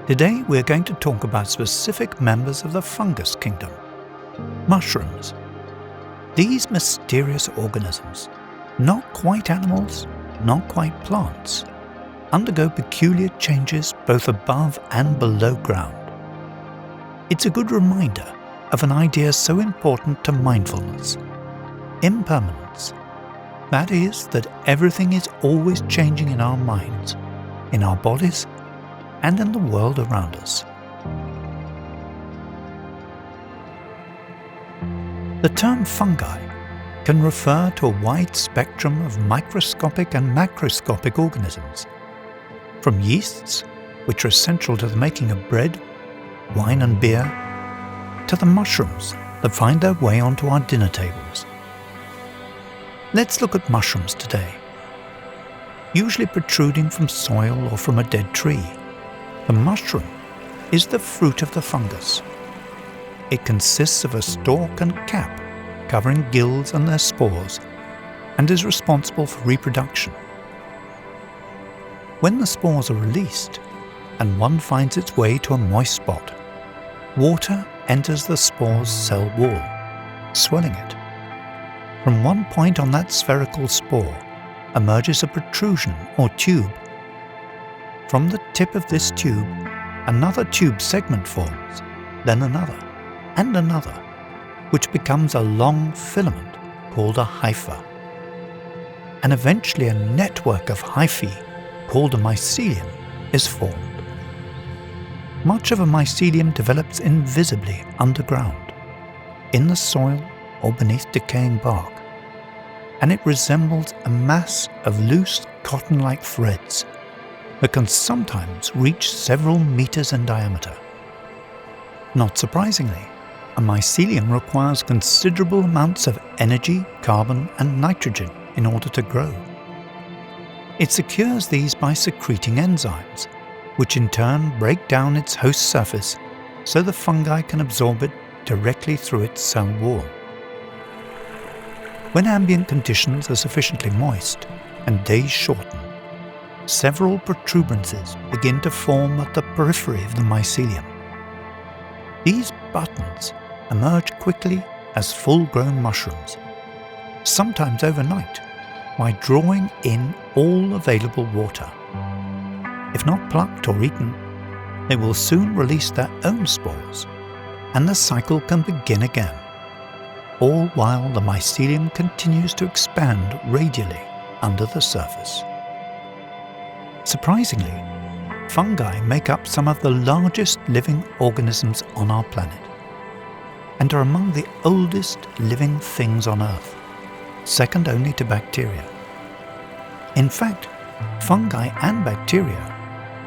Today we're going to talk about specific members of the fungus kingdom, mushrooms. These mysterious organisms, not quite animals, not quite plants, undergo peculiar changes both above and below ground. It's a good reminder of an idea so important to mindfulness, impermanence. That is, that everything is always changing in our minds, in our bodies, and in the world around us. The term fungi can refer to a wide spectrum of microscopic and macroscopic organisms, from yeasts, which are essential to the making of bread, wine and beer, to the mushrooms that find their way onto our dinner tables. Let's look at mushrooms today. Usually protruding from soil or from a dead tree, the mushroom is the fruit of the fungus. It consists of a stalk and cap covering gills and their spores, and is responsible for reproduction. When the spores are released, and one finds its way to a moist spot, water enters the spore's cell wall, swelling it. From one point on that spherical spore emerges a protrusion or tube. From the tip of this tube, another tube segment forms, then another, and another, which becomes a long filament called a hypha. And eventually a network of hyphae, called a mycelium, is formed. Much of a mycelium develops invisibly underground, in the soil or beneath decaying bark, and it resembles a mass of loose cotton-like threads that can sometimes reach several meters in diameter. Not surprisingly, a mycelium requires considerable amounts of energy, carbon, and nitrogen in order to grow. It secures these by secreting enzymes, which in turn break down its host surface so the fungi can absorb it directly through its cell wall. When ambient conditions are sufficiently moist and days shorten, several protuberances begin to form at the periphery of the mycelium. These buttons emerge quickly as full-grown mushrooms, sometimes overnight, by drawing in all available water. If not plucked or eaten, they will soon release their own spores, and the cycle can begin again, all while the mycelium continues to expand radially under the surface. Surprisingly, fungi make up some of the largest living organisms on our planet, and are among the oldest living things on Earth, second only to bacteria. In fact, fungi and bacteria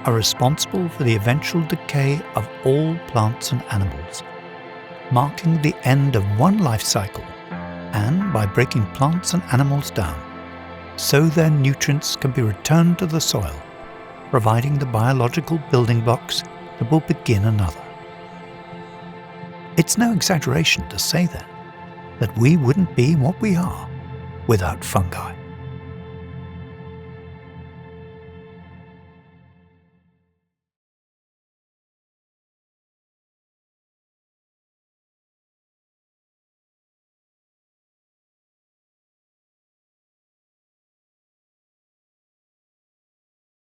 are responsible for the eventual decay of all plants and animals, marking the end of one life cycle, and by breaking plants and animals down, so their nutrients can be returned to the soil, providing the biological building blocks that will begin another. It's no exaggeration to say then that we wouldn't be what we are without fungi.